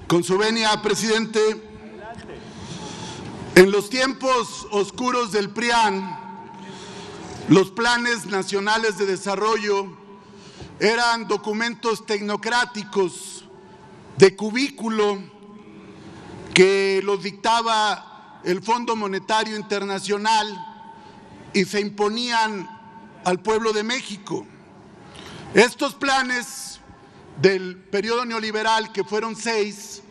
Con su venia, presidente, en los tiempos oscuros del PRIAN, los planes nacionales de desarrollo eran documentos tecnocráticos de cubículo que los dictaba el Fondo Monetario Internacional y se imponían al pueblo de México. Estos planes del periodo neoliberal, que fueron 6,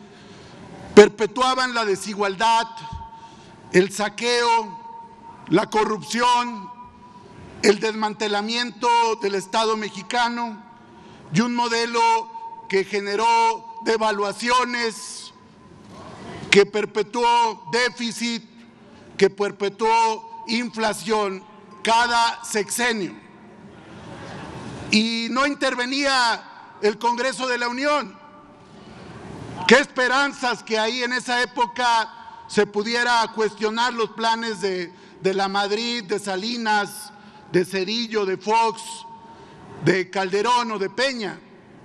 perpetuaban la desigualdad, el saqueo, la corrupción, el desmantelamiento del Estado mexicano y un modelo que generó devaluaciones, que perpetuó déficit, que perpetuó inflación cada sexenio. Y no intervenía el Congreso de la Unión. Qué esperanzas que ahí en esa época se pudiera cuestionar los planes de la Madrid, de Salinas, de Zedillo, de Fox, de Calderón o de Peña.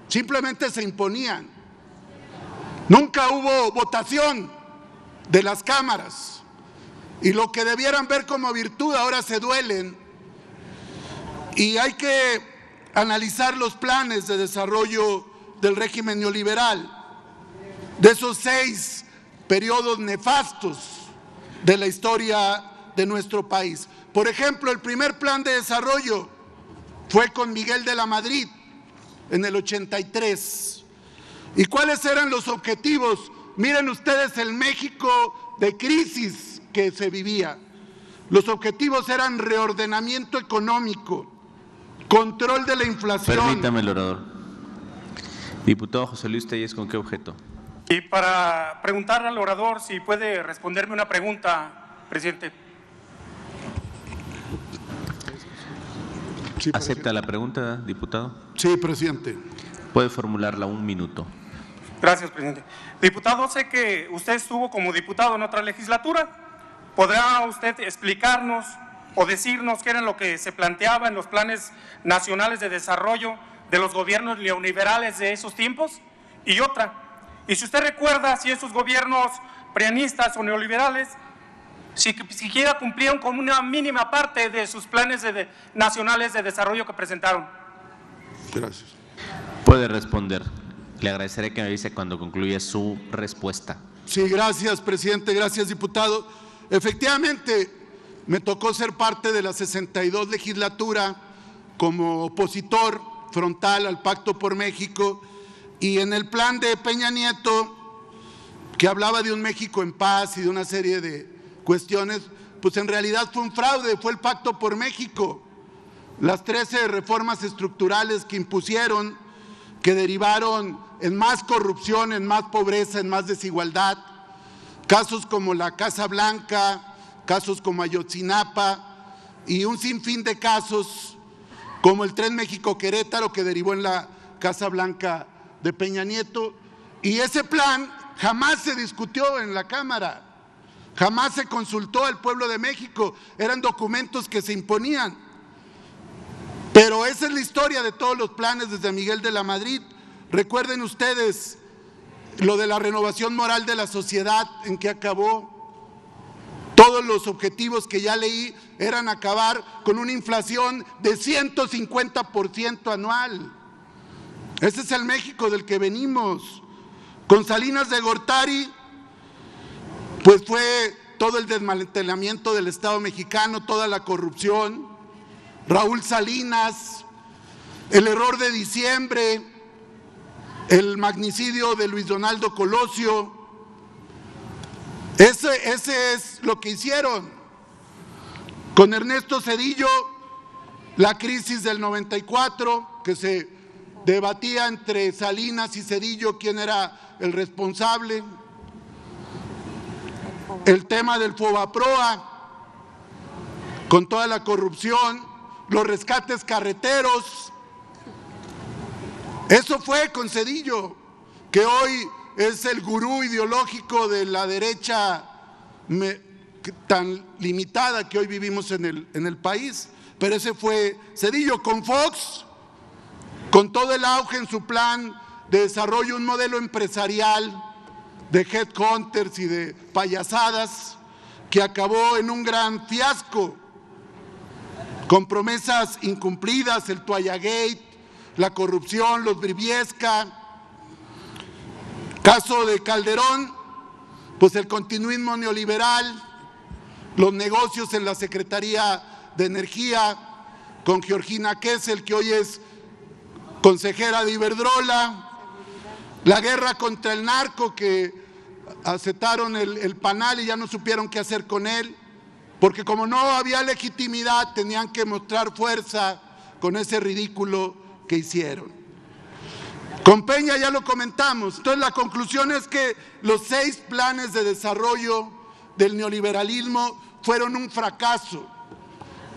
Simplemente se imponían. Nunca hubo votación de las cámaras y lo que debieran ver como virtud ahora se duelen. Y hay que analizar los planes de desarrollo del régimen neoliberal, de esos 6 periodos nefastos de la historia de nuestro país. Por ejemplo, el primer plan de desarrollo fue con Miguel de la Madrid en el 83. ¿Y cuáles eran los objetivos? Miren ustedes el México de crisis que se vivía. Los objetivos eran reordenamiento económico, control de la inflación. Permítame, el orador. Diputado José Luis Telles, ¿con qué objeto? Y para preguntarle al orador si puede responderme una pregunta, presidente. Sí, ¿Acepta la pregunta, diputado? Sí, presidente. Puede formularla 1 minuto. Gracias, presidente. Diputado, sé que usted estuvo como diputado en otra legislatura. ¿Podrá usted explicarnos o decirnos qué era lo que se planteaba en los planes nacionales de desarrollo de los gobiernos neoliberales de esos tiempos? Y otra, y si usted recuerda si esos gobiernos prianistas o neoliberales siquiera cumplieron con una mínima parte de sus planes nacionales de desarrollo que presentaron. Gracias. Puede responder. Le agradeceré que me avise cuando concluya su respuesta. Sí, gracias, presidente. Gracias, diputado. Efectivamente, me tocó ser parte de la 62 legislatura como opositor frontal al Pacto por México, y en el plan de Peña Nieto, que hablaba de un México en paz y de una serie de cuestiones, pues en realidad fue un fraude, fue el Pacto por México. Las 13 reformas estructurales que impusieron, que derivaron en más corrupción, en más pobreza, en más desigualdad, casos como la Casa Blanca, casos como Ayotzinapa y un sinfín de casos como el Tren México-Querétaro, que derivó en la Casa Blanca de Peña Nieto. Y ese plan jamás se discutió en la Cámara, jamás se consultó al pueblo de México, eran documentos que se imponían. Pero esa es la historia de todos los planes desde Miguel de la Madrid. Recuerden ustedes lo de la renovación moral de la sociedad, ¿en qué acabó? Todos los objetivos que ya leí eran acabar con una inflación de 150% anual. Ese es el México del que venimos. Con Salinas de Gortari, pues fue todo el desmantelamiento del Estado mexicano, toda la corrupción. Raúl Salinas, el error de diciembre, el magnicidio de Luis Donaldo Colosio. Ese es lo que hicieron. Con Ernesto Zedillo, la crisis del 94, que se debatía entre Salinas y Zedillo quién era el responsable. El tema del Fobaproa, con toda la corrupción, los rescates carreteros. Eso fue con Zedillo, que hoy es el gurú ideológico de la derecha tan limitada que hoy vivimos en el país. Pero ese fue Zedillo. Con Fox, con todo el auge en su plan de desarrollo, un modelo empresarial de headhunters y de payasadas, que acabó en un gran fiasco, con promesas incumplidas, el Toallagate, la corrupción, los Briviesca. Caso de Calderón, pues el continuismo neoliberal, los negocios en la Secretaría de Energía con Georgina Kessel, que hoy es consejera de Iberdrola, la guerra contra el narco, que aceptaron el panal y ya no supieron qué hacer con él, porque como no había legitimidad, tenían que mostrar fuerza con ese ridículo que hicieron. Con Peña ya lo comentamos. Entonces la conclusión es que los 6 planes de desarrollo del neoliberalismo fueron un fracaso.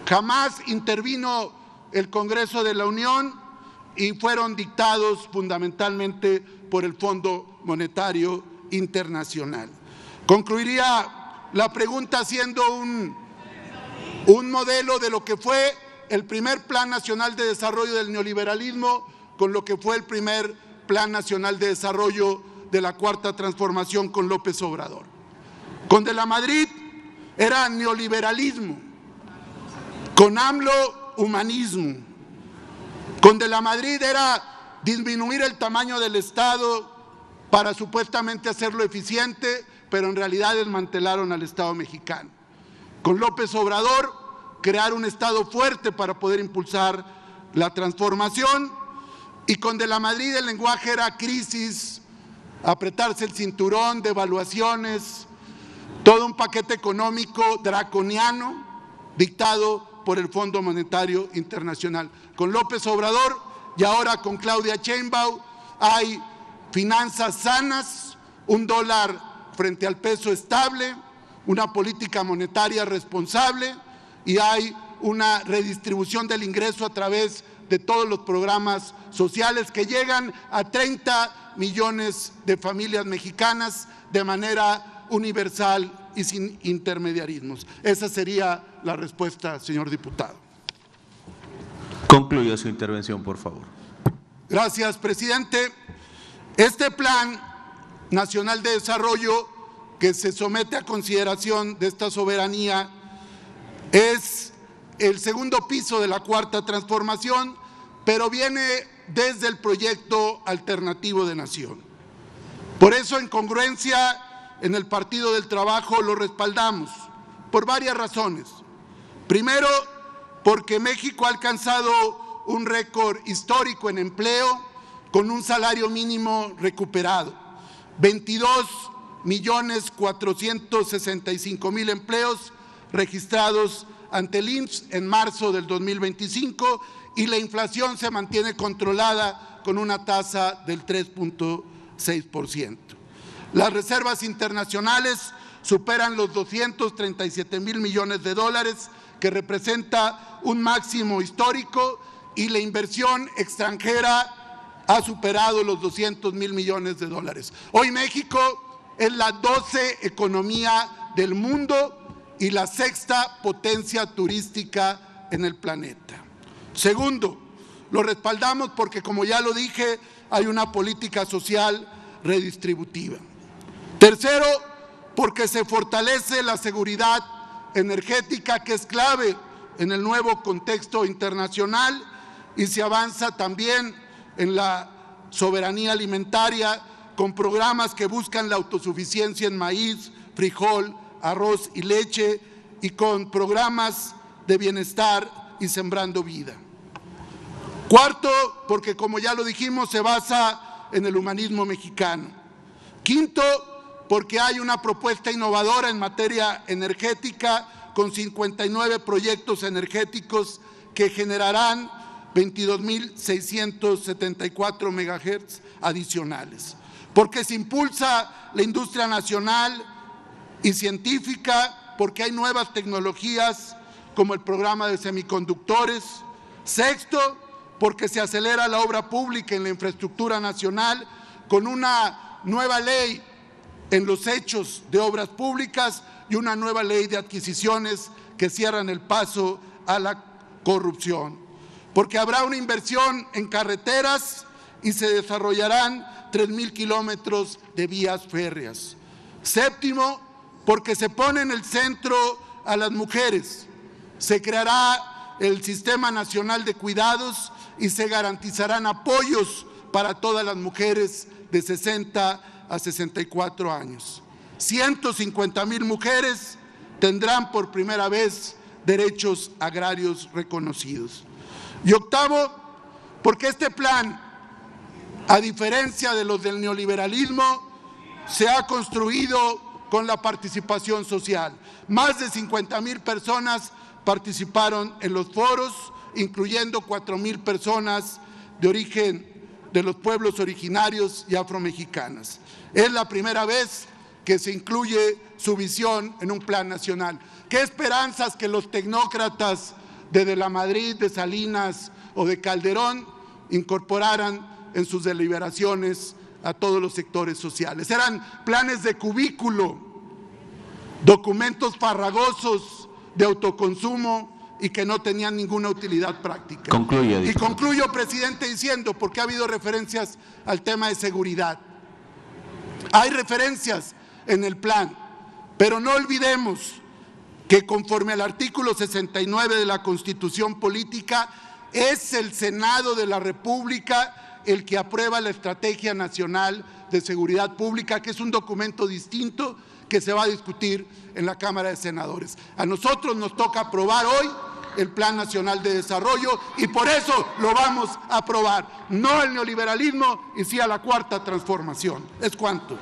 Jamás intervino el Congreso de la Unión y fueron dictados fundamentalmente por el Fondo Monetario Internacional. Concluiría la pregunta haciendo un modelo de lo que fue el primer Plan Nacional de Desarrollo del neoliberalismo con lo que fue el primer Plan Nacional de Desarrollo de la Cuarta Transformación con López Obrador. Con De la Madrid era neoliberalismo, con AMLO humanismo, con De la Madrid era disminuir el tamaño del Estado para supuestamente hacerlo eficiente, pero en realidad desmantelaron al Estado mexicano. Con López Obrador, crear un Estado fuerte para poder impulsar la transformación, y con De la Madrid el lenguaje era crisis, apretarse el cinturón, devaluaciones, todo un paquete económico draconiano dictado por el Fondo Monetario Internacional. Con López Obrador y ahora con Claudia Sheinbaum hay finanzas sanas, un dólar frente al peso estable, una política monetaria responsable y hay una redistribución del ingreso a través de todos los programas sociales que llegan a 30 millones de familias mexicanas de manera universal y sin intermediarismos. Esa sería la respuesta, señor diputado. Concluya su intervención, por favor. Gracias, presidente. Este Plan Nacional de Desarrollo que se somete a consideración de esta soberanía es el segundo piso de la Cuarta Transformación, pero viene desde el proyecto alternativo de nación. Por eso, en congruencia, en el Partido del Trabajo lo respaldamos, por varias razones. Primero, porque México ha alcanzado un récord histórico en empleo con un salario mínimo recuperado. 22.465.000 empleos registrados ante el IMSS en marzo del 2025 y la inflación se mantiene controlada con una tasa del 3.6%. Las reservas internacionales superan los 237.000 millones de dólares, que representa un máximo histórico, y la inversión extranjera ha superado los 200.000 millones de dólares. Hoy México es la 12ª economía del mundo y la 6ª potencia turística en el planeta. Segundo, lo respaldamos porque, como ya lo dije, hay una política social redistributiva. Tercero, porque se fortalece la seguridad energética, que es clave en el nuevo contexto internacional, y se avanza también en la soberanía alimentaria con programas que buscan la autosuficiencia en maíz, frijol, arroz y leche, y con programas de bienestar y sembrando vida. Cuarto, porque como ya lo dijimos, se basa en el humanismo mexicano. Quinto, porque hay una propuesta innovadora en materia energética con 59 proyectos energéticos que generarán 22.674 megahertz adicionales. Porque se impulsa la industria nacional y científica, porque hay nuevas tecnologías como el programa de semiconductores. Sexto, porque se acelera la obra pública en la infraestructura nacional con una nueva ley en los hechos de obras públicas y una nueva ley de adquisiciones que cierran el paso a la corrupción. Porque habrá una inversión en carreteras y se desarrollarán 3,000 kilómetros de vías férreas. Séptimo, porque se pone en el centro a las mujeres. Se creará el Sistema Nacional de Cuidados y se garantizarán apoyos para todas las mujeres de 60 a 64 años. 150,000 mujeres tendrán por primera vez derechos agrarios reconocidos. Y octavo, porque este plan, a diferencia de los del neoliberalismo, se ha construido con la participación social. Más de 50,000 personas participaron en los foros, incluyendo 4,000 personas de origen de los pueblos originarios y afromexicanas. Es la primera vez que se incluye su visión en un plan nacional. ¿Qué esperanzas que los tecnócratas de la Madrid, de Salinas o de Calderón incorporaran en sus deliberaciones a todos los sectores sociales? Eran planes de cubículo, documentos farragosos de autoconsumo y que no tenían ninguna utilidad práctica. Concluye, y concluyo, presidente, diciendo, porque ha habido referencias al tema de seguridad. Hay referencias en el plan, pero no olvidemos que conforme al artículo 69 de la Constitución Política, es el Senado de la República el que aprueba la Estrategia Nacional de Seguridad Pública, que es un documento distinto que se va a discutir en la Cámara de Senadores. A nosotros nos toca aprobar hoy el Plan Nacional de Desarrollo y por eso lo vamos a aprobar. No el neoliberalismo y sí a la Cuarta Transformación. Es cuanto.